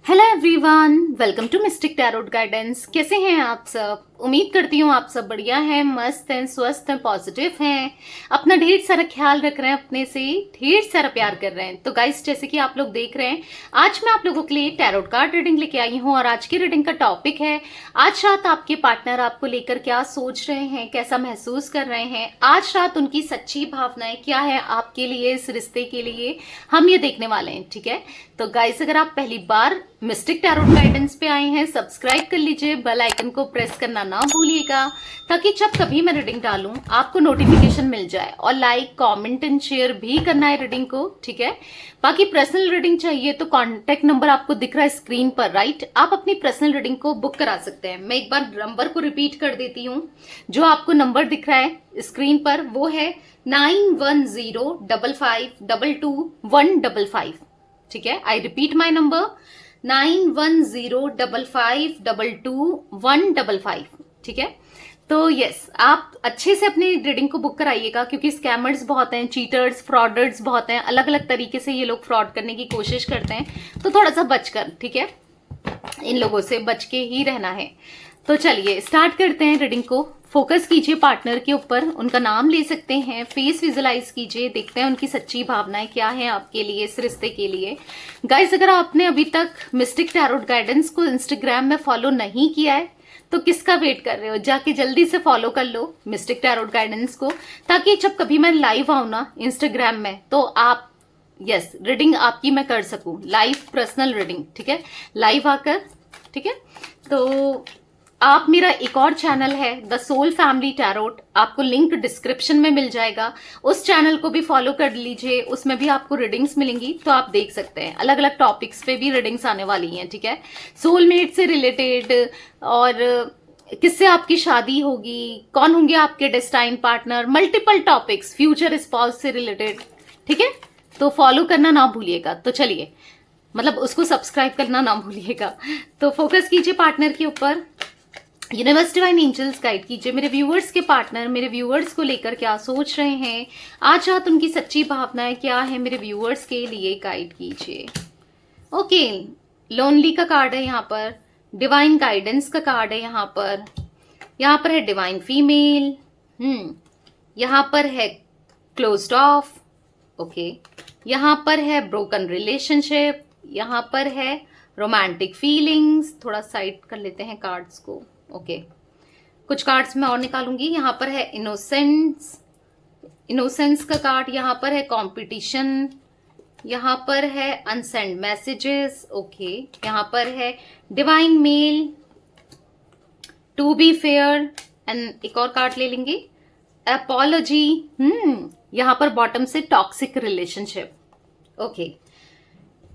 Hello everyone, welcome to Mystic tarot Guidance. कैसे हैं आप सब? उम्मीद करती हूँ आप सब बढ़िया हैं, मस्त हैं, स्वस्थ हैं, पॉजिटिव हैं, अपना ढेर सारा ख्याल रख रहे हैं, अपने से ढेर सारा प्यार कर रहे हैं। तो गाइस, जैसे कि आप लोग देख रहे हैं, आज मैं आप लोगों के लिए टैरोट कार्ड रीडिंग लेके आई हूँ और आज की रीडिंग का टॉपिक है आज रात आपके पार्टनर आपको लेकर क्या सोच रहे हैं, कैसा महसूस कर रहे हैं, आज रात उनकी सच्ची भावनाएं क्या है आपके लिए, इस रिश्ते के लिए हम ये देखने वाले हैं। ठीक है, तो गाइस, अगर आप पहली बार मिस्टिक टैरोट गाइडेंस पे आए हैं, सब्सक्राइब कर लीजिए, बेल आइकन को प्रेस करना ना भूलिएगा ताकि जब कभी मैं रीडिंग डालूं आपको नोटिफिकेशन मिल जाए। और लाइक, कमेंट एंड शेयर भी करना है रीडिंग को। ठीक है, बाकी पर्सनल रीडिंग चाहिए तो कॉन्टेक्ट नंबर आपको दिख रहा है स्क्रीन पर, राइट? आप अपनी पर्सनल रीडिंग को बुक करा सकते हैं। मैं एक बार नंबर को रिपीट कर देती हूँ। जो आपको नंबर दिख रहा है स्क्रीन पर वो है 9105522155। ठीक है, आई रिपीट माई नंबर 9105522155। ठीक है, तो यस, आप अच्छे से अपनी रीडिंग को बुक कराइएगा क्योंकि स्कैमर्स बहुत हैं, चीटर्स, फ्रॉडर्स बहुत हैं, अलग अलग तरीके से ये लोग फ्रॉड करने की कोशिश करते हैं। तो थोड़ा सा बचकर, ठीक है, इन लोगों से बच के ही रहना है। तो चलिए स्टार्ट करते हैं रीडिंग को। फोकस कीजिए पार्टनर के ऊपर, उनका नाम ले सकते हैं, फेस विजुलाइज कीजिए, देखते हैं उनकी सच्ची भावनाएं क्या है आपके लिए, इस रिश्ते के लिए। गाइस, अगर आपने अभी तक मिस्टिक टैरोट गाइडेंस को इंस्टाग्राम में फॉलो नहीं किया है तो किसका वेट कर रहे हो? जाके जल्दी से फॉलो कर लो मिस्टिक टैरोट गाइडेंस को, ताकि जब कभी मैं लाइव आऊं ना इंस्टाग्राम में तो आप यस रीडिंग आपकी मैं कर सकूं, लाइव पर्सनल रीडिंग। ठीक है, लाइव आकर। ठीक है, तो आप, मेरा एक और चैनल है द सोल फैमिली टैरोट, आपको लिंक डिस्क्रिप्शन में मिल जाएगा, उस चैनल को भी फॉलो कर लीजिए, उसमें भी आपको रीडिंग्स मिलेंगी। तो आप देख सकते हैं अलग अलग टॉपिक्स पे भी रीडिंग्स आने वाली हैं। ठीक है, सोलमेट से रिलेटेड और किससे आपकी शादी होगी, कौन होंगे आपके destined partner, multiple topics, future spouse से रिलेटेड। ठीक है, तो फॉलो करना ना भूलिएगा। तो चलिए, मतलब उसको सब्सक्राइब करना ना भूलिएगा। तो फोकस कीजिए पार्टनर के ऊपर, यूनिवर्स डिवाइन एंजल्स गाइड कीजिए मेरे व्यूअर्स के पार्टनर मेरे व्यूअर्स को लेकर क्या सोच रहे हैं आज रात, उनकी सच्ची भावनाएं क्या है मेरे व्यूअर्स के लिए, गाइड कीजिए। ओके, लोनली का कार्ड है यहाँ पर, डिवाइन गाइडेंस का कार्ड है यहाँ पर है डिवाइन फीमेल, यहाँ पर है क्लोज्ड ऑफ, ओके, यहाँ पर है ब्रोकन रिलेशनशिप, यहाँ पर है रोमांटिक फीलिंग्स। थोड़ा साइड कर लेते हैं कार्ड्स को। ओके, कुछ कार्ड्स मैं और निकालूंगी। यहाँ पर है इनोसेंस का कार्ड, यहाँ पर है कंपटीशन, यहाँ पर है अनसेंड मैसेजेस, ओके, यहाँ पर है divine male, to be fair, and एक और कार्ड ले लेंगे अपॉलॉजी। यहाँ पर बॉटम से टॉक्सिक रिलेशनशिप। ओके,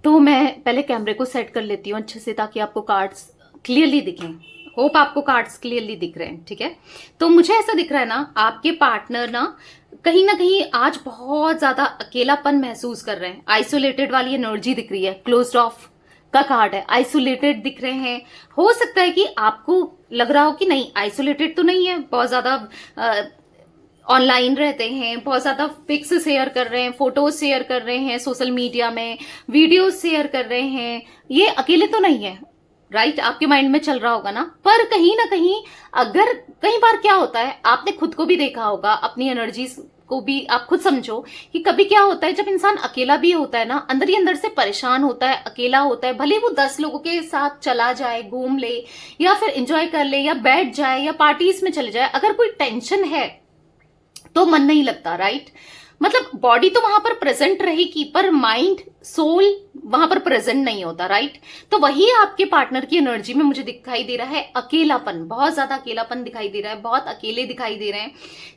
तो मैं पहले कैमरे को सेट कर लेती हूँ अच्छे से ताकि आपको कार्ड्स क्लियरली दिखें। होप आपको कार्ड्स क्लियरली दिख रहे हैं। ठीक है, तो मुझे ऐसा दिख रहा है ना, आपके पार्टनर ना कहीं आज बहुत ज्यादा अकेलापन महसूस कर रहे हैं, आइसोलेटेड वाली एनर्जी दिख रही है। क्लोज्ड ऑफ का कार्ड है, आइसोलेटेड दिख रहे हैं। हो सकता है कि आपको लग रहा हो कि नहीं, आइसोलेटेड तो नहीं है, बहुत ज्यादा ऑनलाइन रहते हैं, बहुत ज्यादा पिक्स शेयर कर रहे हैं, फोटोज शेयर कर रहे हैं, सोशल मीडिया में वीडियोज शेयर कर रहे हैं, ये अकेले तो नहीं है, राइट? आपके माइंड में चल रहा होगा ना। पर कहीं ना कहीं, अगर कई बार क्या होता है, आपने खुद को भी देखा होगा, अपनी एनर्जीज को भी आप खुद समझो कि कभी क्या होता है जब इंसान अकेला भी होता है ना, अंदर ही अंदर से परेशान होता है, अकेला होता है, भले वो 10 लोगों के साथ चला जाए, घूम ले या फिर एंजॉय कर ले या बैठ जाए या पार्टीज में चले जाए, अगर कोई टेंशन है तो मन नहीं लगता, राइट? मतलब बॉडी तो वहां पर प्रेजेंट रहेगी पर माइंड, सोल वहां पर प्रेजेंट नहीं होता, राइट? तो वही आपके पार्टनर की एनर्जी में मुझे दिखाई दे रहा है, अकेलापन, बहुत ज्यादा अकेलापन दिखाई दे रहा है, बहुत अकेले दिखाई दे रहे हैं।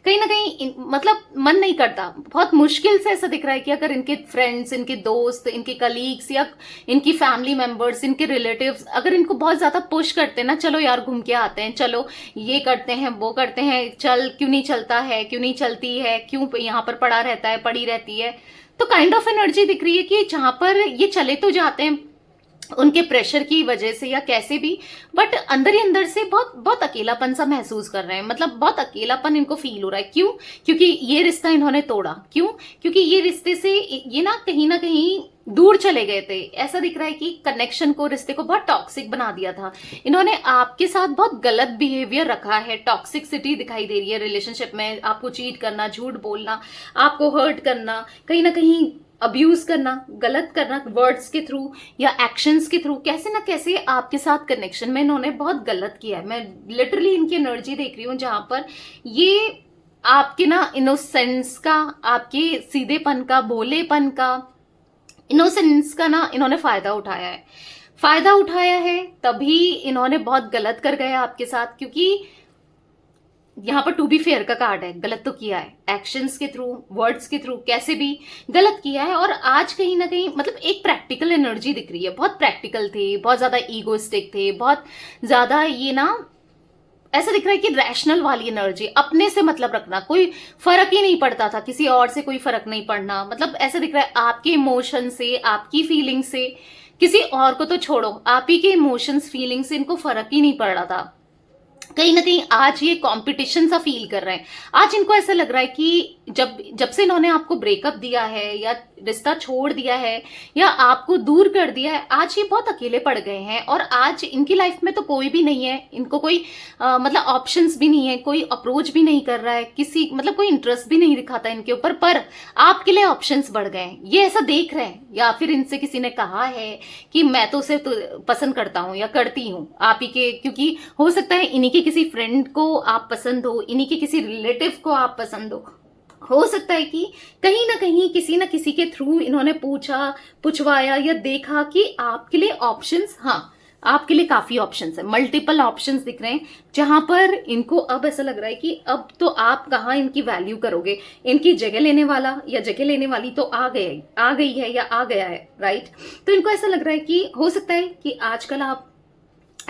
कहीं ना कहीं मतलब मन नहीं करता, बहुत मुश्किल से ऐसा दिख रहा है कि अगर इनके फ्रेंड्स, इनके दोस्त, इनके कलीग्स या इनकी फैमिली मेंबर्स, इनके रिलेटिव्स अगर इनको बहुत ज्यादा पुश करते हैं ना, चलो यार घूम के आते हैं, चलो ये करते हैं, वो करते हैं, चल क्यों नहीं चलता है, क्यों नहीं चलती है, क्यों यहाँ पर पड़ा रहता है, पड़ी रहती है, तो काइंड ऑफ एनर्जी दिख रही है कि जहां पर ये चले तो जाते हैं उनके प्रेशर की वजह से या कैसे भी, बट अंदर ही अंदर से बहुत बहुत अकेलापन सा महसूस कर रहे हैं। मतलब बहुत अकेलापन इनको फील हो रहा है। क्यों? क्योंकि ये रिश्ता इन्होंने तोड़ा। क्यों? क्योंकि ये रिश्ते से ये ना कहीं दूर चले गए थे। ऐसा दिख रहा है कि कनेक्शन को, रिश्ते को बहुत टॉक्सिक बना दिया था। इन्होंने आपके साथ बहुत गलत बिहेवियर रखा है, टॉक्सिसिटी दिखाई दे रही है रिलेशनशिप में। आपको चीट करना, झूठ बोलना, आपको हर्ट करना, कहीं ना कहीं अब्यूज करना, गलत करना वर्ड्स के थ्रू या एक्शंस के थ्रू, कैसे ना कैसे आपके साथ कनेक्शन में इन्होंने बहुत गलत किया है। मैं लिटरली इनकी एनर्जी देख रही हूँ जहां पर ये आपके ना इनोसेंस का, आपके सीधेपन का, भोलेपन का, इनोसेंस का ना इन्होंने फायदा उठाया है। फायदा उठाया है तभी इन्होंने बहुत गलत कर गया आपके साथ, क्योंकि यहां पर टू बी फेयर का कार्ड है। गलत तो किया है, एक्शंस के थ्रू, वर्ड्स के थ्रू, कैसे भी गलत किया है। और आज कहीं ना कहीं मतलब एक प्रैक्टिकल एनर्जी दिख रही है। बहुत प्रैक्टिकल थे, बहुत ज्यादा ईगोइस्टिक थे, बहुत ज्यादा ये ना ऐसा दिख रहा है कि रैशनल वाली एनर्जी, अपने से मतलब रखना, कोई फर्क ही नहीं पड़ता था, किसी और से कोई फर्क नहीं पड़ना। मतलब ऐसा दिख रहा है आपके इमोशन से, आपकी फीलिंग से, किसी और को तो छोड़ो, आप ही के इमोशंस, फीलिंग से इनको फर्क ही नहीं पड़ रहा था। कहीं ना कहीं आज ये कंपटीशन सा फील कर रहे हैं। आज इनको ऐसा लग रहा है कि जब से इन्होंने आपको ब्रेकअप दिया है या रिश्ता छोड़ दिया है या आपको दूर कर दिया है, आज ये बहुत अकेले पड़ गए हैं। और आज इनकी लाइफ में तो कोई भी नहीं है, इनको कोई मतलब ऑप्शंस भी नहीं है, कोई अप्रोच भी नहीं कर रहा है, किसी मतलब कोई इंटरेस्ट भी नहीं दिखाता इनके ऊपर। पर आपके लिए ऑप्शंस बढ़ गए हैं, ये ऐसा देख रहे हैं। या फिर इनसे किसी ने कहा है कि मैं तो उसे तो पसंद करता हूं या करती हूं आप ही के, क्योंकि हो सकता है इन्हीं के किसी फ्रेंड को आप पसंद हो, इन्हीं के किसी रिलेटिव को आप पसंद हो सकता है कि कहीं ना किसी के थ्रू इन्होंने पूछा, पुछवाया या देखा कि आपके लिए ऑप्शंस, हाँ आपके लिए काफी ऑप्शंस है, मल्टीपल ऑप्शंस दिख रहे हैं, जहां पर इनको अब ऐसा लग रहा है कि अब तो आप कहाँ इनकी वैल्यू करोगे। इनकी जगह लेने वाला या जगह लेने वाली तो आ गई है या आ गया है, राइट। तो इनको ऐसा लग रहा है कि हो सकता है कि आजकल आप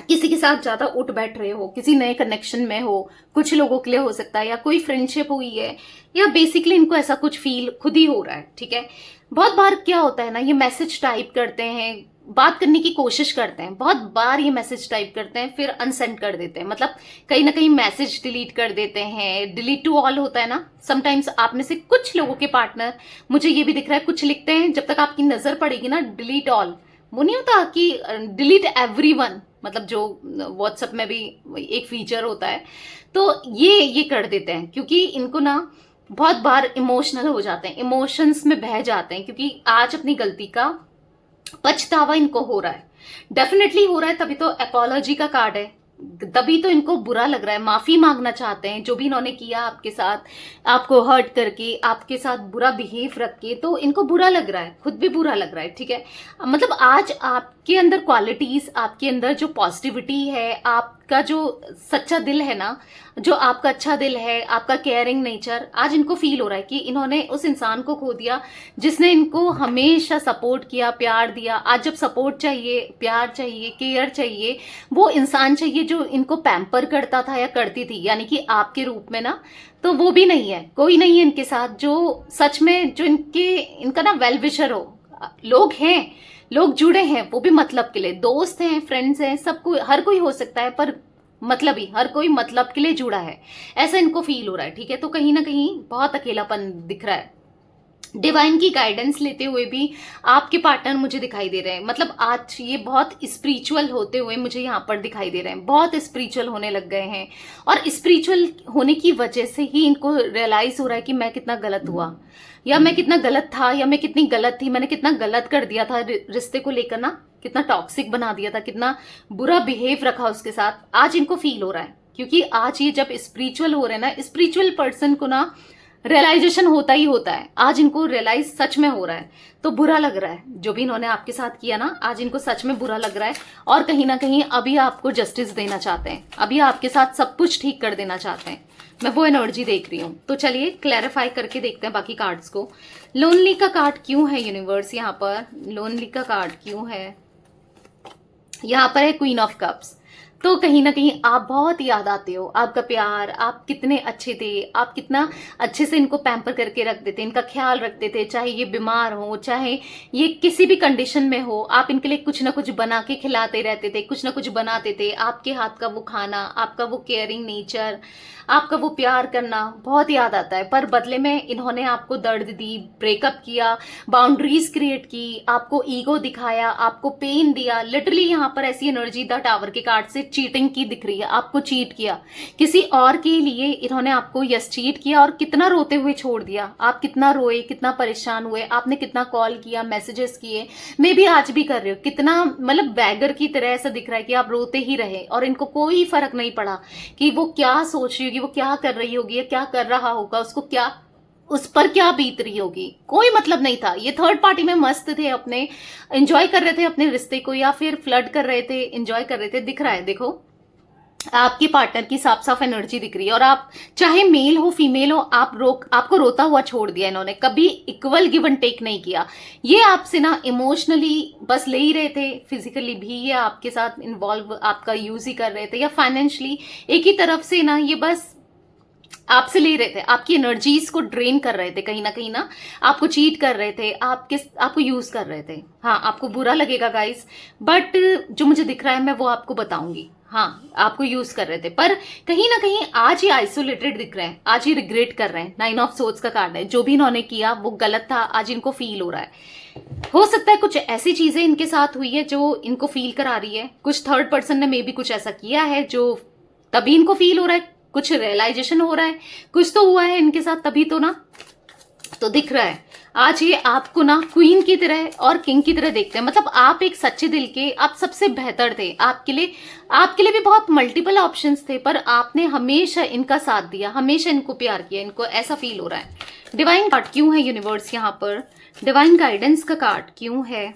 किसी के साथ ज्यादा उठ बैठ रहे हो, किसी नए कनेक्शन में हो, कुछ लोगों के लिए हो सकता है, या कोई फ्रेंडशिप हुई है, या बेसिकली इनको ऐसा कुछ फील खुद ही हो रहा है, ठीक है। बहुत बार क्या होता है ना, ये मैसेज टाइप करते हैं, बात करने की कोशिश करते हैं, बहुत बार ये मैसेज टाइप करते हैं फिर अनसेंड कर देते हैं। मतलब कहीं ना कहीं मैसेज डिलीट कर देते हैं, डिलीट टू ऑल होता है ना। समटाइम्स आप में से कुछ लोगों के पार्टनर, मुझे ये भी दिख रहा है, कुछ लिखते हैं, जब तक आपकी नजर पड़ेगी ना डिलीट ऑल, वो नहीं होता कि डिलीट एवरीवन, मतलब जो व्हाट्सएप में भी एक फीचर होता है, तो ये कर देते हैं, क्योंकि इनको ना बहुत बार इमोशनल हो जाते हैं, इमोशंस में बह जाते हैं, क्योंकि आज अपनी गलती का पछतावा इनको हो रहा है, डेफिनेटली हो रहा है। तभी तो अपॉलॉजी का कार्ड है, तभी तो इनको बुरा लग रहा है, माफी मांगना चाहते हैं जो भी इन्होंने किया आपके साथ, आपको हर्ट करके, आपके साथ बुरा बिहेव रख के, तो इनको बुरा लग रहा है, खुद भी बुरा लग रहा है, ठीक है। मतलब आज आपके अंदर क्वालिटीज, आपके अंदर जो पॉजिटिविटी है, आपका जो सच्चा दिल है ना, जो आपका अच्छा दिल है, आपका केयरिंग नेचर, आज इनको फील हो रहा है कि इन्होंने उस इंसान को खो दिया जिसने इनको हमेशा सपोर्ट किया, प्यार दिया। आज जब सपोर्ट चाहिए, प्यार चाहिए, केयर चाहिए, वो इंसान चाहिए जो इनको पैम्पर करता था या करती थी, यानी कि आपके रूप में ना, तो वो भी नहीं है, कोई नहीं है इनके साथ जो सच में जो इनका ना वेल विशर हो। लोग हैं, लोग जुड़े हैं, वो भी मतलब के लिए, दोस्त हैं, फ्रेंड्स हैं, सबको, हर कोई हो सकता है, पर मतलब ही हर कोई मतलब के लिए जुड़ा है, ऐसा इनको फील हो रहा है, ठीक है। तो कहीं ना कहीं बहुत अकेलापन दिख रहा है। डिवाइन की गाइडेंस लेते हुए भी आपके पार्टनर मुझे दिखाई दे रहे हैं। मतलब आज ये बहुत स्पिरिचुअल होते हुए मुझे यहाँ पर दिखाई दे रहे हैं, बहुत स्पिरिचुअल होने लग गए हैं। और स्पिरिचुअल होने की वजह से ही इनको रियलाइज हो रहा है कि मैं कितना गलत हुआ, या मैं कितना गलत था, या मैं कितनी गलत थी, मैंने कितना गलत कर दिया था रिश्ते को लेकर ना, कितना टॉक्सिक बना दिया था, कितना बुरा बिहेव रखा उसके साथ। आज इनको फील हो रहा है, क्योंकि आज ये जब स्पिरिचुअल हो रहे हैं ना, स्पिरिचुअल पर्सन को ना रियलाइजेशन होता ही होता है। आज इनको रियलाइज सच में हो रहा है, तो बुरा लग रहा है जो भी इन्होंने आपके साथ किया ना, आज इनको सच में बुरा लग रहा है। और कहीं ना कहीं अभी आपको जस्टिस देना चाहते हैं, अभी आपके साथ सब कुछ ठीक कर देना चाहते हैं, मैं वो एनर्जी देख रही हूँ। तो चलिए क्लैरिफाई करके देखते हैं बाकी कार्ड्स को। लोनली का कार्ड क्यों है यूनिवर्स यहाँ पर, लोनली का कार्ड क्यों है यहाँ पर, है क्वीन ऑफ कप्स। तो कहीं ना कहीं आप बहुत याद आते हो, आपका प्यार, आप कितने अच्छे थे, आप कितना अच्छे से इनको पैम्पर करके रखते थे, इनका ख्याल रखते थे, चाहे ये बीमार हो, चाहे ये किसी भी कंडीशन में हो, आप इनके लिए कुछ ना कुछ बना के खिलाते रहते थे, कुछ ना कुछ बनाते थे। आपके हाथ का वो खाना, आपका वो केयरिंग नेचर, आपका वो प्यार करना बहुत याद आता है। पर बदले में इन्होंने आपको दर्द दी, ब्रेकअप किया, बाउंड्रीज क्रिएट की, आपको ईगो दिखाया, आपको पेन दिया। लिटरली यहाँ पर ऐसी एनर्जी द टावर के कार्ड से चीटिंग की दिख रही है, आपको चीट किया किसी और के लिए। इन्होंने आपको यस चीट किया और कितना रोते हुए छोड़ दिया। आप कितना रोए, कितना परेशान हुए, आपने कितना कॉल किया, मैसेजेस किए, मे भी आज भी कर रहे हो, कितना मतलब बैगर की तरह ऐसा दिख रहा है कि आप रोते ही रहे और इनको कोई फर्क नहीं पड़ा कि वो क्या सोच रही होगी, वो क्या कर रही होगी या क्या कर रहा होगा, उसको क्या, उस पर क्या बीत रही होगी, कोई मतलब नहीं था। ये थर्ड पार्टी में मस्त थे, अपने एंजॉय कर रहे थे अपने रिश्ते को, या फिर फ्लर्ट कर रहे थे, एंजॉय कर रहे थे। दिख रहा है, देखो आपकी पार्टनर की साफ साफ एनर्जी दिख रही है। और आप चाहे मेल हो फीमेल हो, आपको रोता हुआ छोड़ दिया इन्होंने, कभी इक्वल गिव एंड टेक नहीं किया। ये आपसे ना इमोशनली बस ले ही रहे थे, फिजिकली भी ये आपके साथ इन्वॉल्व आपका यूज ही कर रहे थे, या फाइनेंशियली एक ही तरफ से ना ये बस आपसे ले रहे थे, आपकी एनर्जीज को ड्रेन कर रहे थे, कहीं ना आपको चीट कर रहे थे, आपको यूज कर रहे थे। हाँ, आपको बुरा लगेगा गाइस, बट जो मुझे दिख रहा है मैं वो आपको बताऊंगी। हाँ, आपको यूज कर रहे थे, पर कहीं ना कहीं आज ही आइसोलेटेड दिख रहे हैं, आज ही रिग्रेट कर रहे हैं। 9 ऑफ सोर्ड्स का कार्ड है, जो भी इन्होंने किया वो गलत था, आज इनको फील हो रहा है। हो सकता है कुछ ऐसी चीजें इनके साथ हुई है जो इनको फील करा रही है, कुछ थर्ड पर्सन ने मे बी कुछ ऐसा किया है जो तभी इनको फील हो रहा है, कुछ रियलाइजेशन हो रहा है, कुछ तो हुआ है इनके साथ तभी तो ना। तो दिख रहा है आज ये आपको ना क्वीन की तरह और किंग की तरह देखते हैं। मतलब आप एक सच्चे दिल के, आप सबसे बेहतर थे। आपके लिए भी बहुत मल्टीपल ऑप्शंस थे, पर आपने हमेशा इनका साथ दिया, हमेशा इनको प्यार किया, इनको ऐसा फील हो रहा है। डिवाइन कार्ड क्यों है यूनिवर्स यहाँ पर, डिवाइन गाइडेंस का कार्ड क्यों है।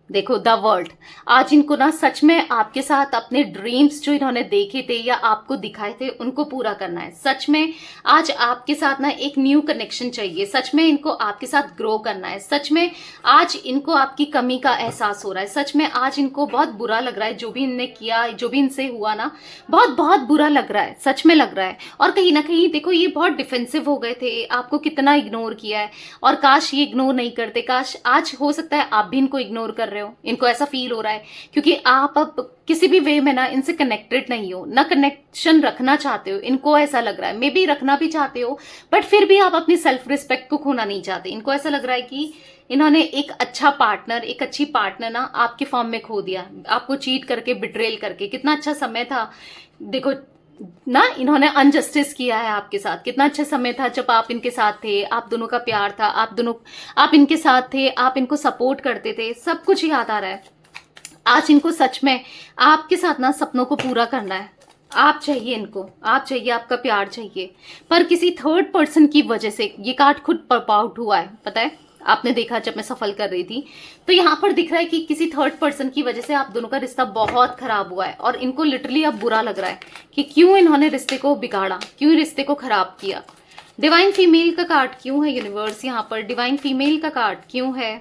देखो द वर्ल्ड, आज इनको ना सच में आपके साथ अपने ड्रीम्स जो इन्होंने देखे थे या आपको दिखाए थे उनको पूरा करना है। सच में आज आपके साथ ना एक न्यू कनेक्शन चाहिए, सच में इनको आपके साथ ग्रो करना है, सच में आज इनको आपकी कमी का एहसास हो रहा है, सच में आज इनको बहुत बुरा लग रहा है, जो भी इनने किया, जो भी इनसे हुआ ना, बहुत बहुत बुरा लग रहा है, सच में लग रहा है। और कहीं ना कहीं देखो ये बहुत डिफेंसिव हो गए थे, आपको कितना इग्नोर किया है, और काश ये इग्नोर नहीं करते, काश आज हो सकता है आप भी इनको इग्नोर कर रहे हो, इनको ऐसा फील हो रहा है, क्योंकि आप अब किसी भी वे में ना इनसे कनेक्टेड नहीं हो, ना कनेक्शन रखना चाहते हो, इनको ऐसा लग रहा है। मे बी रखना भी चाहते हो, बट फिर भी आप अपनी सेल्फ रिस्पेक्ट को खोना नहीं चाहते। इनको ऐसा लग रहा है कि इन्होंने एक अच्छा पार्टनर, एक अच्छी पार्टनर ना आपके फॉर्म में खो दिया, आपको चीट करके, बिट्रेल करके। कितना अच्छा समय था, देखो ना, इन्होंने अनजस्टिस किया है आपके साथ। कितना अच्छा समय था जब आप इनके साथ थे, आप दोनों का प्यार था, आप इनके साथ थे, आप इनको सपोर्ट करते थे, सब कुछ याद आ रहा है। आज इनको सच में आपके साथ ना सपनों को पूरा करना है। आप चाहिए इनको, आप चाहिए, आपका प्यार चाहिए, पर किसी थर्ड पर्सन की वजह से ये कार्ड खुद पॉप आउट हुआ है। पता है, आपने देखा जब मैं सफल कर रही थी, तो यहाँ पर दिख रहा है कि किसी थर्ड पर्सन की वजह से आप दोनों का रिश्ता बहुत खराब हुआ है, और इनको लिटरली अब बुरा लग रहा है कि क्यों इन्होंने रिश्ते को बिगाड़ा, क्यों रिश्ते को खराब किया। डिवाइन फीमेल का कार्ड क्यों है यूनिवर्स यहाँ पर, डिवाइन फीमेल का कार्ड क्यों है।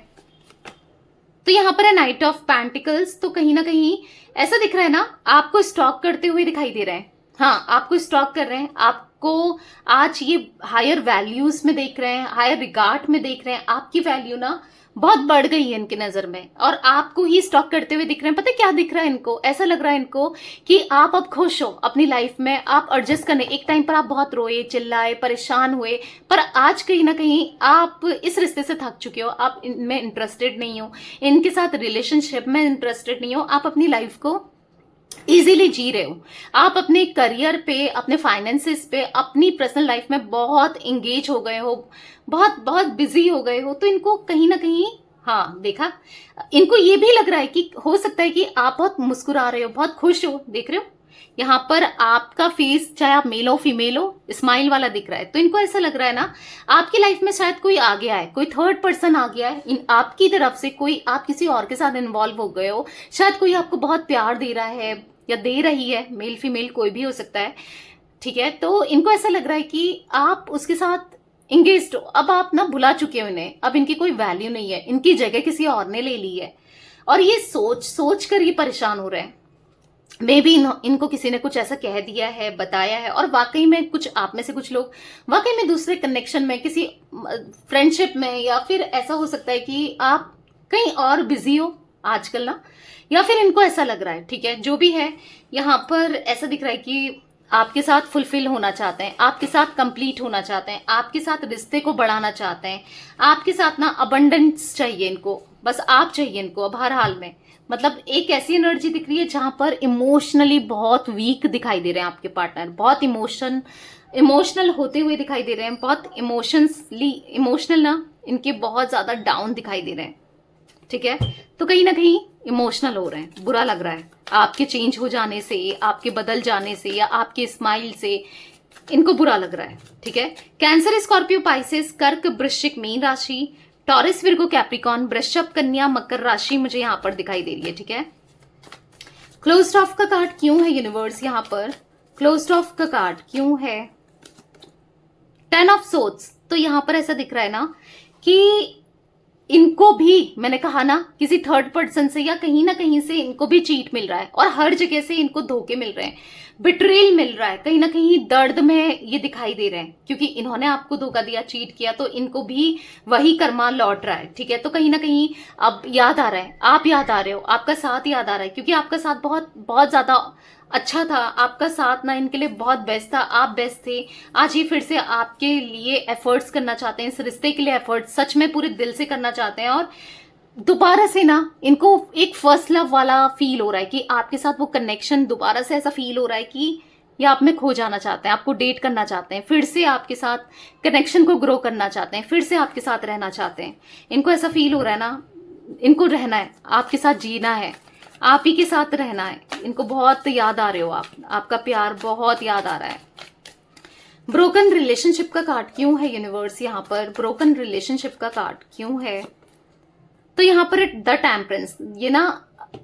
तो यहाँ पर है नाइट ऑफ पेंटिकल्स। तो कहीं ना कहीं ऐसा दिख रहा है ना, आपको स्टॉक करते हुए दिखाई दे रहे हैं। हाँ, आपको स्टॉक कर रहे हैं, आपको आज ये हायर वैल्यूज में देख रहे हैं, हायर रिगार्ड में देख रहे हैं। आपकी वैल्यू ना बहुत बढ़ गई है इनकी नजर में, और आपको ही स्टॉक करते हुए दिख रहे हैं। पता है क्या दिख रहा है इनको, ऐसा लग रहा है इनको कि आप अब खुश हो अपनी लाइफ में, आप एडजस्ट करने। एक टाइम पर आप बहुत रोए, चिल्लाए, परेशान हुए, पर आज कहीं ना कहीं आप इस रिश्ते से थक चुके हो, आप इनमें इंटरेस्टेड नहीं हो, इनके साथ रिलेशनशिप में इंटरेस्टेड नहीं हो, आप अपनी लाइफ को इजीली जी रहे हो, आप अपने करियर पे, अपने फाइनेंसेस पे, अपनी पर्सनल लाइफ में बहुत इंगेज हो गए हो, बहुत बहुत बिजी हो गए हो। तो इनको कहीं ना कहीं, हाँ देखा, इनको ये भी लग रहा है कि हो सकता है कि आप बहुत मुस्कुरा रहे हो, बहुत खुश हो। देख रहे हो यहाँ पर आपका फेस, चाहे आप मेल हो फीमेल हो, स्माइल वाला दिख रहा है। तो इनको ऐसा लग रहा है ना, आपकी लाइफ में शायद कोई आ गया है, कोई थर्ड पर्सन आ गया है आपकी तरफ से, कोई, आप किसी और के साथ इन्वॉल्व हो गए हो, शायद कोई आपको बहुत प्यार दे रहा है या दे रही है, मेल फीमेल कोई भी हो सकता है, ठीक है। तो इनको ऐसा लग रहा है कि आप उसके साथ इंगेज्ड हो, अब आप ना भुला चुके हो इन्हें, अब इनकी कोई वैल्यू नहीं है, इनकी जगह किसी और ने ले ली है, और ये सोच सोच कर ये परेशान हो रहे हैं। मे बी इनको किसी ने कुछ ऐसा कह दिया है, बताया है, और वाकई में कुछ आप में से कुछ लोग वाकई में दूसरे कनेक्शन में, किसी फ्रेंडशिप में, या फिर ऐसा हो सकता है कि आप कहीं और बिजी हो आजकल ना, या फिर इनको ऐसा लग रहा है, ठीक है, जो भी है यहाँ पर ऐसा दिख रहा है कि आपके साथ फुलफिल होना चाहते हैं, आपके साथ कंप्लीट होना चाहते हैं, आपके साथ रिश्ते को बढ़ाना चाहते हैं, आपके साथ ना अबंडेंस चाहिए इनको, बस आप चाहिए इनको अब हर हाल में। मतलब एक ऐसी एनर्जी दिख रही है जहां पर इमोशनली बहुत वीक दिखाई दे रहे हैं आपके पार्टनर, बहुत इमोशनल होते हुए दिखाई दे रहे हैं, बहुत इमोशनल ना इनके बहुत ज्यादा डाउन दिखाई दे रहे हैं, ठीक है। तो कहीं ना कहीं इमोशनल हो रहे हैं, बुरा लग रहा है आपके चेंज हो जाने से, आपके बदल जाने से, या आपके स्माइल से इनको बुरा लग रहा है, ठीक है। कैंसर, स्कॉर्पियो, पाइसेस, कर्क, वृश्चिक, मीन राशि, टॉरस, विर्गो, कैप्रिकॉन, वृषभ, कन्या, मकर राशि मुझे यहां पर दिखाई दे रही है, ठीक है। क्लोज्ड ऑफ का कार्ड क्यों है यूनिवर्स यहां पर? क्लोज्ड ऑफ का कार्ड क्यों है? 10 ऑफ सोर्ड्स। तो यहां पर ऐसा दिख रहा है ना कि इनको भी, मैंने कहा ना, किसी थर्ड पर्सन से या कहीं ना कहीं से इनको भी चीट मिल रहा है, और हर जगह से इनको धोखे मिल रहे हैं, बिट्रेल मिल रहा है, कहीं ना कहीं दर्द में ये दिखाई दे रहे हैं, क्योंकि इन्होंने आपको धोखा दिया, चीट किया, तो इनको भी वही कर्मा लौट रहा है, ठीक है। तो कहीं ना कहीं अब याद आ रहा है, आप याद आ रहे हो, आपका साथ याद आ रहा है, क्योंकि आपका साथ बहुत बहुत ज्यादा अच्छा था, आपका साथ ना इनके लिए बहुत बेस्ट था, आप बेस्ट थे। आज ये फिर से आपके लिए एफर्ट्स करना चाहते हैं, इस रिश्ते के लिए एफर्ट्स सच में पूरे दिल से करना चाहते हैं, और दोबारा से ना इनको एक फर्स्ट लव वाला फील हो रहा है कि आपके साथ वो कनेक्शन दोबारा से ऐसा फील हो रहा है कि ये आप में खो जाना चाहते हैं, आपको डेट करना चाहते हैं, फिर से आपके साथ कनेक्शन को ग्रो करना चाहते हैं, फिर से आपके साथ रहना चाहते हैं। इनको ऐसा फील हो रहा है ना, इनको रहना है, आपके साथ जीना है, आप ही के साथ रहना है, इनको बहुत याद आ रहे हो आप, आपका प्यार बहुत याद आ रहा है। ब्रोकन रिलेशनशिप का कार्ड क्यों है यूनिवर्स यहाँ पर? ब्रोकन रिलेशनशिप का कार्ड क्यों है? तो यहाँ पर द टेम्परेंस, ये ना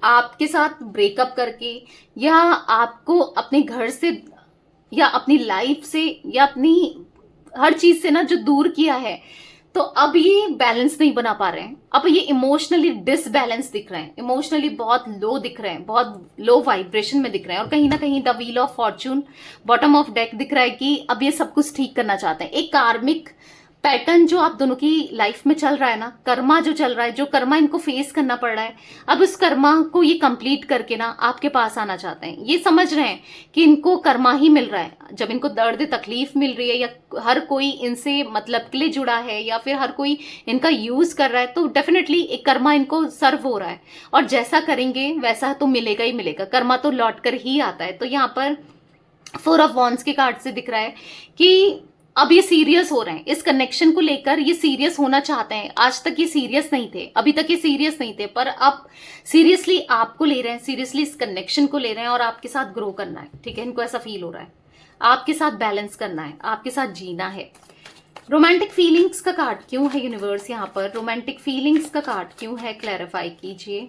आपके साथ ब्रेकअप करके, या आपको अपने घर से या अपनी लाइफ से या अपनी हर चीज से ना जो दूर किया है, तो अब ये बैलेंस नहीं बना पा रहे हैं, अब ये इमोशनली डिसबैलेंस दिख रहे हैं, इमोशनली बहुत लो दिख रहे हैं, बहुत लो वाइब्रेशन में दिख रहे हैं, और कहीं ना कहीं the wheel of Fortune bottom of deck दिख रहा है कि अब ये सब कुछ ठीक करना चाहते हैं। एक कार्मिक पैटर्न जो आप दोनों की लाइफ में चल रहा है ना, कर्मा जो चल रहा है, जो कर्मा इनको फेस करना पड़ रहा है, अब उस कर्मा को ये कंप्लीट करके ना आपके पास आना चाहते हैं। ये समझ रहे हैं कि इनको कर्मा ही मिल रहा है, जब इनको दर्द तकलीफ मिल रही है, या हर कोई इनसे मतलब के लिए जुड़ा है, या फिर हर कोई इनका यूज कर रहा है, तो डेफिनेटली एक कर्मा इनको सर्व हो रहा है, और जैसा करेंगे वैसा तो मिलेगा ही मिलेगा, कर्मा तो लौट कर ही आता है। तो यहाँ पर 4 ऑफ वॉन्ड्स के कार्ड से दिख रहा है कि अब ये सीरियस हो रहे हैं, इस कनेक्शन को लेकर ये सीरियस होना चाहते हैं। आज तक ये सीरियस नहीं थे, अभी तक ये सीरियस नहीं थे, पर अब सीरियसली आपको ले रहे हैं, सीरियसली इस कनेक्शन को ले रहे हैं, और आपके साथ ग्रो करना है, ठीक है। इनको ऐसा फील हो रहा है, आपके साथ बैलेंस करना है, आपके साथ जीना है। रोमांटिक फीलिंग्स का कार्ड क्यों है यूनिवर्स यहाँ पर? रोमांटिक फीलिंग्स का कार्ड क्यों है, क्लैरिफाई कीजिए।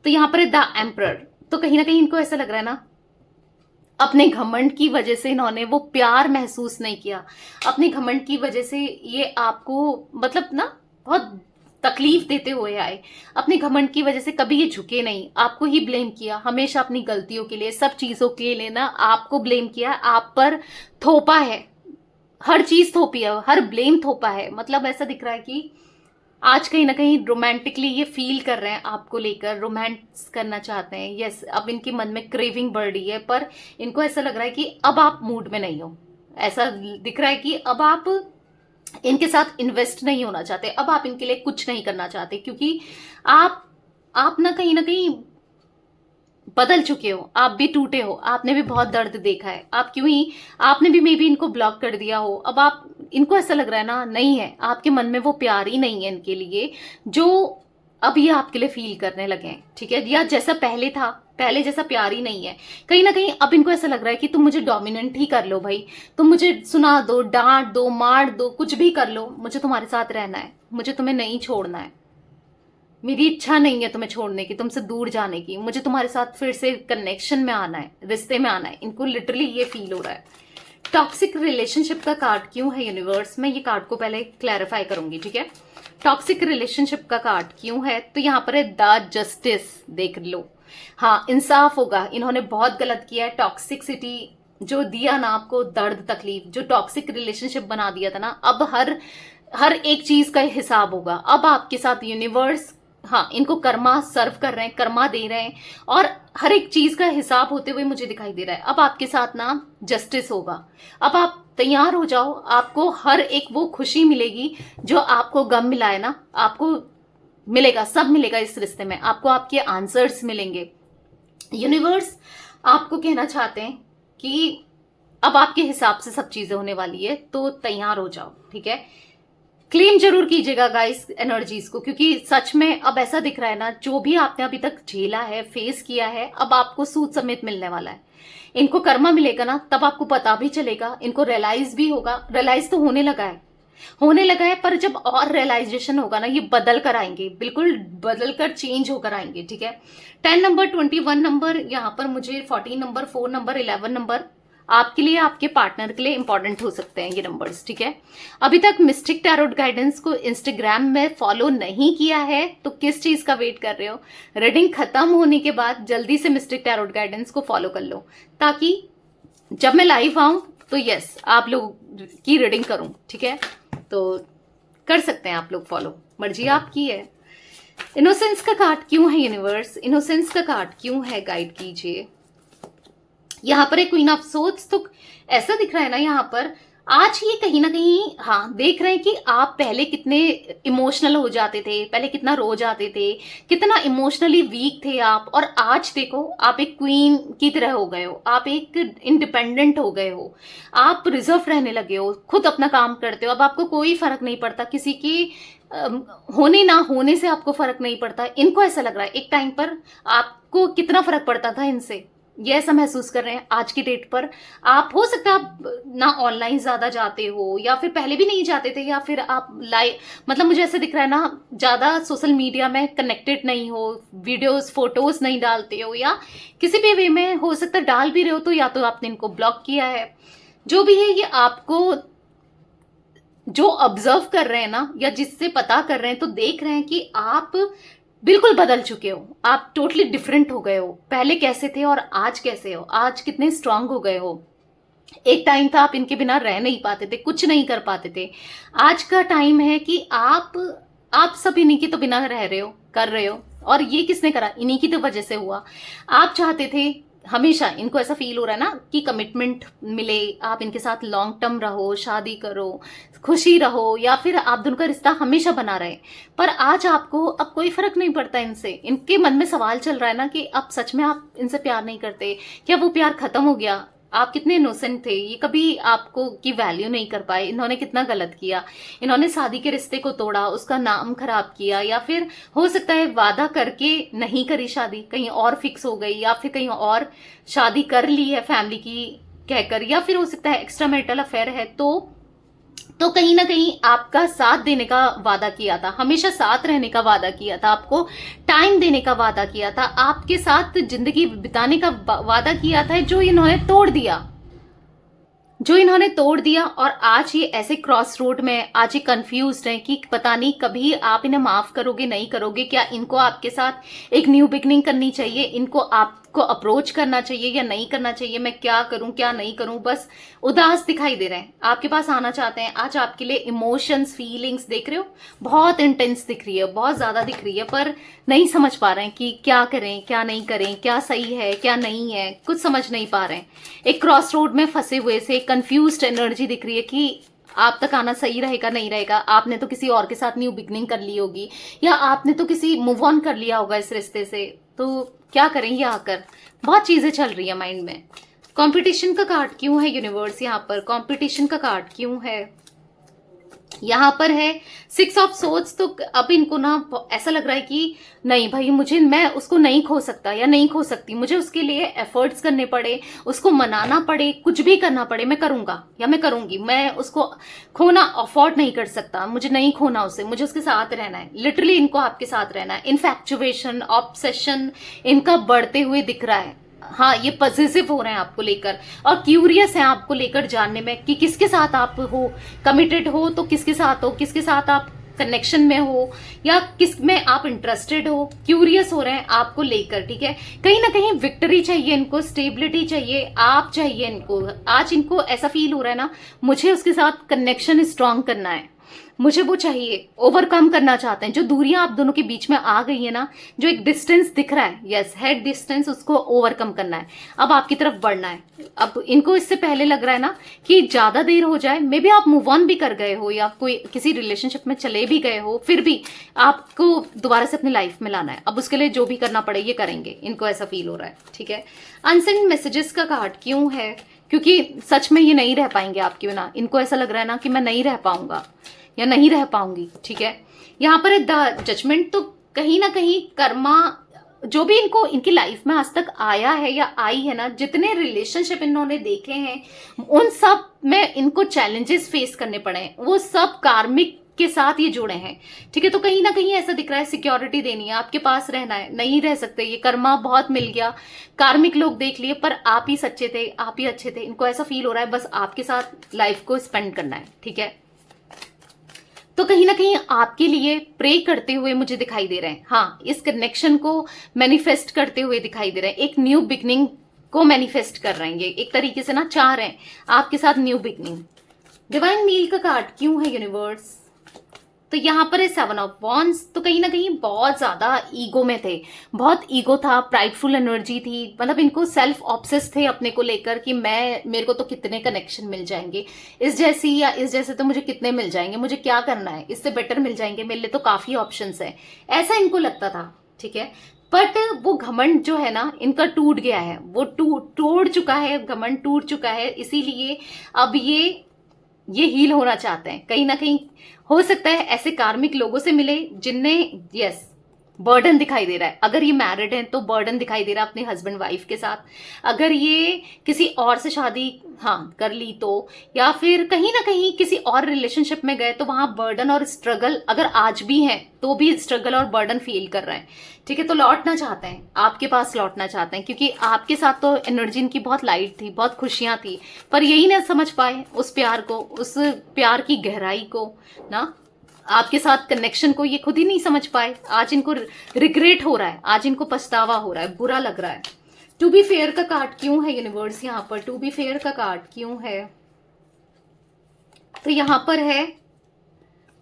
तो यहाँ पर है द एम्परर। तो कहीं ना कहीं इनको ऐसा लग रहा है ना, अपने घमंड की वजह से इन्होंने वो प्यार महसूस नहीं किया, अपने घमंड की वजह से ये आपको मतलब ना बहुत तकलीफ देते हुए आए, अपने घमंड की वजह से कभी ये झुके नहीं, आपको ही ब्लेम किया, हमेशा अपनी गलतियों के लिए, सब चीजों के लिए ना आपको ब्लेम किया, आप पर थोपा है, हर चीज थोपी है, हर ब्लेम थोपा है। मतलब ऐसा दिख रहा है कि आज कहीं ना कहीं रोमांटिकली ये फील कर रहे हैं, आपको लेकर रोमांस करना चाहते हैं। यस, अब इनके मन में क्रेविंग बढ़ रही है, पर इनको ऐसा लग रहा है कि अब आप मूड में नहीं हो, ऐसा दिख रहा है कि अब आप इनके साथ इन्वेस्ट नहीं होना चाहते, अब आप इनके लिए कुछ नहीं करना चाहते, क्योंकि आप ना कहीं बदल चुके हो, आप भी टूटे हो, आपने भी बहुत दर्द देखा है, आप क्यों ही आपने भी मे बी इनको ब्लॉक कर दिया हो। अब आप इनको ऐसा लग रहा है ना, नहीं है आपके मन में वो प्यार ही नहीं है इनके लिए, जो अब ये आपके लिए फील करने लगे हैं, ठीक है। या जैसा पहले था, पहले जैसा प्यार ही नहीं है, कहीं ना कहीं अब इनको ऐसा लग रहा है कि तुम मुझे डोमिनेंट ही कर लो भाई, तुम मुझे सुना दो, डांट दो, मार दो, कुछ भी कर लो, मुझे तुम्हारे साथ रहना है, मुझे तुम्हें नहीं छोड़ना है, मेरी इच्छा नहीं है तुम्हें छोड़ने की, तुमसे दूर जाने की, मुझे तुम्हारे साथ फिर से कनेक्शन में आना है, रिश्ते में आना है। इनको लिटरली ये फील हो रहा है। टॉक्सिक रिलेशनशिप का कार्ड क्यों है यूनिवर्स में? ये कार्ड को पहले क्लैरिफाई करूंगी, ठीक है। टॉक्सिक रिलेशनशिप का कार्ड क्यों है, तो यहाँ पर है द जस्टिस, देख लो। हाँ, इंसाफ होगा। इन्होंने बहुत गलत किया है, टॉक्सिसिटी जो दिया ना आपको, दर्द तकलीफ, जो टॉक्सिक रिलेशनशिप बना दिया था ना, अब हर एक चीज का हिसाब होगा। अब आपके साथ यूनिवर्स, हाँ, इनको कर्मा सर्व कर रहे हैं, कर्मा दे रहे हैं, और हर एक चीज का हिसाब होते हुए मुझे दिखाई दे रहा है। अब आपके साथ ना जस्टिस होगा। अब आप तैयार हो जाओ, आपको हर एक वो खुशी मिलेगी जो आपको गम मिला है ना, आपको मिलेगा, सब मिलेगा इस रिश्ते में। आपको आपके आंसर्स मिलेंगे। यूनिवर्स आपको कहना चाहते हैं कि अब आपके हिसाब से सब चीजें होने वाली है, तो तैयार हो जाओ, ठीक है। क्लेम जरूर कीजिएगा गाइस एनर्जीज को, क्योंकि सच में अब ऐसा दिख रहा है ना, जो भी आपने अभी तक झेला है, फेस किया है, अब आपको सूद समेत मिलने वाला है। इनको कर्मा मिलेगा ना, तब आपको पता भी चलेगा, इनको रियलाइज भी होगा। रियलाइज तो होने लगा है, पर जब और रियलाइजेशन होगा ना, ये बदल कर आएंगे, बिल्कुल बदल कर चेंज होकर आएंगे, ठीक है। 10 नंबर, 21 नंबर, यहाँ पर मुझे 14 नंबर, 4 नंबर, 11 नंबर आपके लिए, आपके पार्टनर के लिए इंपॉर्टेंट हो सकते हैं ये नंबर्स, ठीक है। अभी तक मिस्टिक टैरोट गाइडेंस को इंस्टाग्राम में फॉलो नहीं किया है तो किस चीज का वेट कर रहे हो? रीडिंग खत्म होने के बाद जल्दी से मिस्टिक टैरोट गाइडेंस को फॉलो कर लो, ताकि जब मैं लाइव आऊं तो यस आप लोग की रीडिंग करूं, ठीक है। तो कर सकते हैं आप लोग फॉलो, मर्जी आपकी है। इनोसेंस का कार्ड क्यों है यूनिवर्स? इनोसेंस का कार्ड क्यों है, गाइड कीजिए। यहाँ पर एक क्वीन ऑफ सोर्ड्स, तो ऐसा दिख रहा है ना यहाँ पर, आज ये कहीं ना कहीं, हाँ, देख रहे हैं कि आप पहले कितने इमोशनल हो जाते थे, पहले कितना रो जाते थे, कितना इमोशनली वीक थे आप, और आज देखो आप एक क्वीन की तरह हो गए हो, आप एक इंडिपेंडेंट हो गए हो, आप रिजर्व रहने लगे हो, खुद अपना काम करते हो। अब आपको कोई फर्क नहीं पड़ता, किसी की होने ना होने से आपको फर्क नहीं पड़ता। इनको ऐसा लग रहा है, एक टाइम पर आपको कितना फर्क पड़ता था इनसे, ये ऐसा महसूस कर रहे हैं आज की डेट पर। आप हो सकता है आप ना ऑनलाइन ज्यादा जाते हो, या फिर पहले भी नहीं जाते थे, या फिर आप लाइव, मतलब मुझे ऐसा दिख रहा है ना, ज्यादा सोशल मीडिया में कनेक्टेड नहीं हो, वीडियोस फोटोज नहीं डालते हो, या किसी भी वे में हो सकता है डाल भी रहे हो, तो या तो आपने इनको ब्लॉक किया है। जो भी है, ये आपको जो ऑब्जर्व कर रहे हैं ना, या जिससे पता कर रहे हैं, तो देख रहे हैं कि आप बिल्कुल बदल चुके हो, आप टोटली डिफरेंट हो गए हो। पहले कैसे थे और आज कैसे हो, आज कितने स्ट्रांग हो गए हो। एक टाइम था आप इनके बिना रह नहीं पाते थे, कुछ नहीं कर पाते थे। आज का टाइम है कि आप सब इन्हीं की तो बिना रह रहे हो, कर रहे हो, और ये किसने करा? इन्हीं की तो वजह से हुआ। आप चाहते थे हमेशा, इनको ऐसा फील हो रहा है ना कि कमिटमेंट मिले, आप इनके साथ लॉन्ग टर्म रहो, शादी करो, खुशी रहो, या फिर आप दोनों का रिश्ता हमेशा बना रहे। पर आज आपको अब कोई फर्क नहीं पड़ता इनसे। इनके मन में सवाल चल रहा है ना कि अब सच में आप इनसे प्यार नहीं करते क्या? वो प्यार खत्म हो गया? आप कितने इनोसेंट थे, ये कभी आपको की वैल्यू नहीं कर पाए। इन्होंने कितना गलत किया, इन्होंने शादी के रिश्ते को तोड़ा, उसका नाम खराब किया, या फिर हो सकता है वादा करके नहीं करी शादी, कहीं और फिक्स हो गई, या फिर कहीं और शादी कर ली है फैमिली की कहकर, या फिर हो सकता है एक्स्ट्रा मैरिटल अफेयर है। तो कहीं ना कहीं आपका साथ देने का वादा किया था, हमेशा साथ रहने का वादा किया था, आपको टाइम देने का वादा किया था, आपके साथ जिंदगी बिताने का वादा किया था, जो इन्होंने तोड़ दिया। और आज ये ऐसे क्रॉस रोड में, आज ये कंफ्यूज्ड हैं कि पता नहीं कभी आप इन्हें माफ करोगे नहीं करोगे, क्या इनको आपके साथ एक न्यू बिगनिंग करनी चाहिए, इनको आपको अप्रोच करना चाहिए या नहीं करना चाहिए, मैं क्या करूं क्या नहीं करूं। बस उदास दिखाई दे रहे हैं, आपके पास आना चाहते हैं। आज आपके लिए इमोशंस, फीलिंग्स देख रहे हो बहुत इंटेंस दिख रही है, बहुत ज्यादा दिख रही है, पर नहीं समझ पा रहे हैं कि क्या करें क्या नहीं करें, क्या सही है क्या नहीं है, कुछ समझ नहीं पा रहे हैं। एक क्रॉस रोड में फंसे हुए से कंफ्यूज्ड एनर्जी दिख रही है कि आप तक आना सही रहेगा नहीं रहेगा। आपने तो किसी और के साथ न्यू बिगनिंग कर ली होगी, या आपने तो किसी मूव ऑन कर लिया होगा इस रिश्ते से, तो क्या करें ये आकर। बहुत चीजें चल रही है माइंड में। कंपटीशन का कार्ड क्यों है यूनिवर्स? यहाँ पर कंपटीशन का कार्ड क्यों है? यहाँ पर है 6 ऑफ सोर्ड्स। तो अब इनको ना ऐसा लग रहा है कि नहीं भाई, मैं उसको नहीं खो सकता या नहीं खो सकती, मुझे उसके लिए एफर्ट्स करने पड़े, उसको मनाना पड़े, कुछ भी करना पड़े, मैं करूंगा या मैं करूंगी। मैं उसको खोना अफोर्ड नहीं कर सकता, मुझे नहीं खोना उसे, मुझे उसके साथ रहना है। लिटरली इनको आपके साथ रहना है। इनफैक्चुएशन, ऑब्सेशन इनका बढ़ते हुए दिख रहा है। हाँ, ये पॉजिटिव हो रहे हैं आपको लेकर, और क्यूरियस हैं आपको लेकर जानने में कि किसके साथ आप हो, कमिटेड हो तो किसके साथ हो, किसके साथ आप कनेक्शन में हो या किस में आप इंटरेस्टेड हो, क्यूरियस हो रहे हैं आपको लेकर, ठीक है। कहीं ना कहीं विक्ट्री चाहिए इनको, स्टेबिलिटी चाहिए, आप चाहिए इनको। आज इनको ऐसा फील हो रहा है ना, मुझे उसके साथ कनेक्शन स्ट्रांग करना है, मुझे वो चाहिए, ओवरकम करना चाहते हैं। जो दूरियां आप दोनों के बीच में आ गई है ना, जो एक डिस्टेंस दिख रहा है, यस हेड डिस्टेंस, उसको ओवरकम करना है, अब आपकी तरफ बढ़ना है। अब इनको इससे पहले लग रहा है ना कि ज्यादा देर हो जाए, मे बी आप मूव ऑन भी कर गए हो या कोई किसी रिलेशनशिप में चले भी गए हो, फिर भी आपको दोबारा से अपनी लाइफ में लाना है। अब उसके लिए जो भी करना पड़े ये करेंगे, इनको ऐसा फील हो रहा है, ठीक है। अनसेंड मैसेजेस का कार्ड क्यों है? क्योंकि सच में ये नहीं रह पाएंगे आपके बिना। इनको ऐसा लग रहा है ना कि मैं नहीं रह पाऊंगा या नहीं रह पाऊंगी, ठीक है। यहाँ पर द जजमेंट, तो कहीं ना कहीं कर्मा जो भी इनको इनकी लाइफ में आज तक आया है या आई है ना, जितने रिलेशनशिप इन्होंने देखे हैं उन सब में इनको चैलेंजेस फेस करने पड़े हैं, वो सब कार्मिक के साथ ये जुड़े हैं, ठीक है। तो कहीं ना कहीं ऐसा दिख रहा है सिक्योरिटी देनी है, आपके पास रहना है, नहीं रह सकते, ये कर्मा बहुत मिल गया, कार्मिक लोग देख लिए, पर आप ही सच्चे थे, आप ही अच्छे थे, इनको ऐसा फील हो रहा है बस आपके साथ लाइफ को स्पेंड करना है, ठीक है। तो कहीं ना कहीं आपके लिए प्रे करते हुए मुझे दिखाई दे रहे हैं, हाँ, इस कनेक्शन को मैनिफेस्ट करते हुए दिखाई दे रहे हैं, एक न्यू बिगनिंग को मैनिफेस्ट कर रहे हैं, ये एक तरीके से ना चाह रहे हैं आपके साथ न्यू बिगनिंग। डिवाइन मील का कार्ड क्यों है यूनिवर्स? तो यहाँ पर है 7 ऑफ वॉन्ड्स। तो कहीं ना कहीं बहुत ज्यादा ईगो में थे, बहुत ईगो था, प्राइडफुल एनर्जी थी, मतलब इनको सेल्फ ऑब्सेस थे अपने को लेकर कि मेरे को तो कितने कनेक्शन मिल जाएंगे, इस जैसी या इस जैसे तो मुझे कितने मिल जाएंगे, मुझे क्या करना है, इससे बेटर मिल जाएंगे, मेरे लिए तो काफी ऑप्शंस है, ऐसा इनको लगता था, ठीक है। बट वो घमंड जो है ना इनका टूट गया है, वो तोड़ चुका है, घमंड टूट चुका है, इसीलिए अब ये हील होना चाहते हैं। कहीं ना कहीं हो सकता है ऐसे कार्मिक लोगों से मिले जिनने, यस, बर्डन दिखाई दे रहा है। अगर ये मैरिड है तो बर्डन दिखाई दे रहा है अपने हस्बैंड वाइफ के साथ, अगर ये किसी और से शादी हाँ कर ली तो, या फिर कहीं ना कहीं किसी और रिलेशनशिप में गए तो वहां बर्डन और स्ट्रगल अगर आज भी है तो भी स्ट्रगल और बर्डन फील कर रहे हैं, ठीक है। तो लौटना चाहते हैं, आपके पास लौटना चाहते हैं, क्योंकि आपके साथ तो एनर्जी इनकी बहुत लाइट थी, बहुत खुशियां थी, पर यही ना समझ पाए उस प्यार को, उस प्यार की गहराई को ना, आपके साथ कनेक्शन को ये खुद ही नहीं समझ पाए। आज इनको रिग्रेट हो रहा है, आज इनको पछतावा हो रहा है, बुरा लग रहा है। टू बी फेयर का कार्ड क्यों है यूनिवर्स? यहाँ पर टू बी फेयर का कार्ड क्यों है? तो यहाँ पर है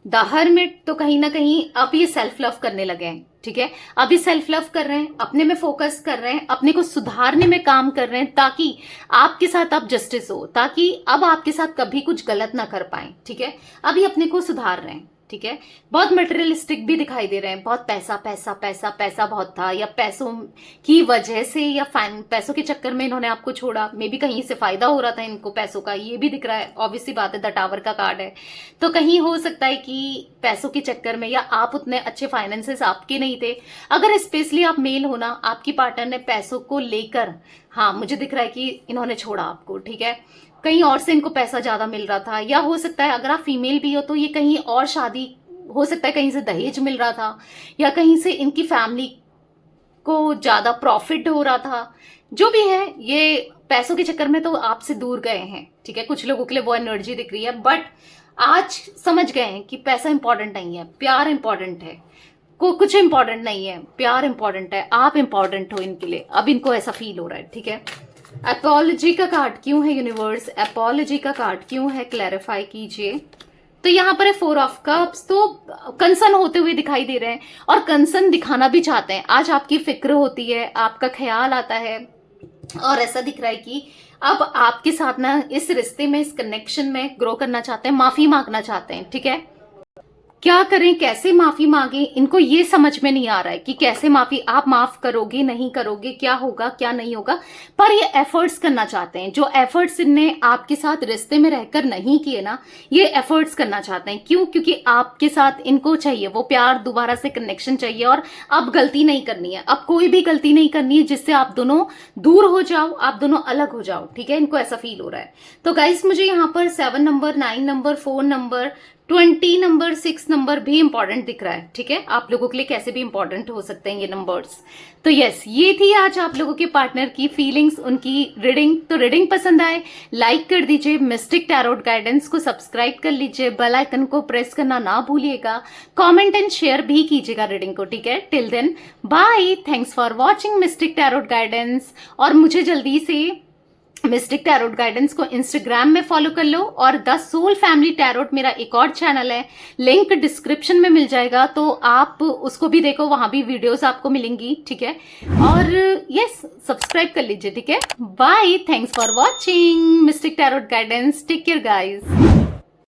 द हर्मिट। तो कहीं ना कहीं अब ये सेल्फ लव करने लगे हैं, ठीक है। अभी सेल्फ लव कर रहे हैं, अपने में फोकस कर रहे हैं, अपने को सुधारने में काम कर रहे हैं, ताकि आपके साथ अब जस्टिस हो, ताकि अब आपके साथ कभी कुछ गलत ना कर पाए, ठीक है। अभी अपने को सुधार रहे हैं, ठीक है। बहुत मटेरियलिस्टिक भी दिखाई दे रहे हैं, बहुत पैसा पैसा पैसा पैसा बहुत था, या पैसों की वजह से या पैसों के चक्कर में इन्होंने आपको छोड़ा, मे बी कहीं से फायदा हो रहा था इनको पैसों का, ये भी दिख रहा है, ऑब्वियसली बात है, द टावर का कार्ड है। तो कहीं हो सकता है कि पैसों के चक्कर में, या आप उतने अच्छे फाइनेंसेस आपके नहीं थे, अगर स्पेशली आप मेल हो ना, आपकी पार्टनर ने पैसों को लेकर, हाँ मुझे दिख रहा है कि इन्होंने छोड़ा आपको, ठीक है। कहीं और से इनको पैसा ज्यादा मिल रहा था, या हो सकता है अगर आप फीमेल भी हो तो ये कहीं और शादी, हो सकता है कहीं से दहेज मिल रहा था, या कहीं से इनकी फैमिली को ज्यादा प्रॉफिट हो रहा था, जो भी है, ये पैसों के चक्कर में तो आपसे दूर गए हैं, ठीक है। कुछ लोगों के लिए वो एनर्जी दिख रही है, बट आज समझ गए हैं कि पैसा इंपॉर्टेंट नहीं है, प्यार इंपॉर्टेंट है, कुछ इंपॉर्टेंट नहीं है, प्यार इंपॉर्टेंट है, आप इंपॉर्टेंट हो इनके लिए, अब इनको ऐसा फील हो रहा है, ठीक है। अपॉलॉजी का कार्ड क्यों है यूनिवर्स? अपॉलॉजी का कार्ड क्यों है, क्लैरिफाई कीजिए। तो यहाँ पर है 4 ऑफ कप्स। तो कंसर्न होते हुए दिखाई दे रहे हैं, और कंसर्न दिखाना भी चाहते हैं। आज आपकी फिक्र होती है, आपका ख्याल आता है, और ऐसा दिख रहा है कि अब आपके साथ ना इस रिश्ते में, इस कनेक्शन में ग्रो करना चाहते हैं, माफी मांगना चाहते हैं, ठीक है। क्या करें, कैसे माफी मांगे, इनको ये समझ में नहीं आ रहा है कि कैसे माफी, आप माफ करोगे नहीं करोगे, क्या होगा क्या नहीं होगा, पर ये एफर्ट्स करना चाहते हैं। जो एफर्ट्स इनने आपके साथ रिश्ते में रहकर नहीं किए ना, ये एफर्ट्स करना चाहते हैं। क्यों? क्योंकि आपके साथ इनको चाहिए वो प्यार, दोबारा से कनेक्शन चाहिए, और अब गलती नहीं करनी है, अब कोई भी गलती नहीं करनी है जिससे आप दोनों दूर हो जाओ, आप दोनों अलग हो जाओ, ठीक है। इनको ऐसा फील हो रहा है। तो गाइस मुझे यहाँ पर 7 number, 9 number, 4 number, 20 number, 6 number भी इंपॉर्टेंट दिख रहा है, ठीक है, आप लोगों के लिए कैसे भी इंपॉर्टेंट हो सकते हैं ये नंबर्स। तो यस, ये थी आज आप लोगों के पार्टनर की फीलिंग्स, उनकी रीडिंग। तो रीडिंग पसंद आए लाइक कर दीजिए, मिस्टिक टैरोट गाइडेंस को सब्सक्राइब कर लीजिए, बेल आइकन को प्रेस करना ना भूलिएगा, कमेंट एंड शेयर भी कीजिएगा रीडिंग को, ठीक है। Till then bye, thanks for watching mistake tarot Guidance. और मुझे जल्दी से मिस्टिक टैरोट गाइडेंस को इंस्टाग्राम में फॉलो कर लो, और द सोल फैमिली टैरोट मेरा एक और चैनल है, लिंक डिस्क्रिप्शन में मिल जाएगा, तो आप उसको भी देखो, वहां भी वीडियोस आपको मिलेंगी, ठीक है। और यस, सब्सक्राइब कर लीजिए, ठीक है। Bye, thanks for watching mistake tarot guidance, take care guys.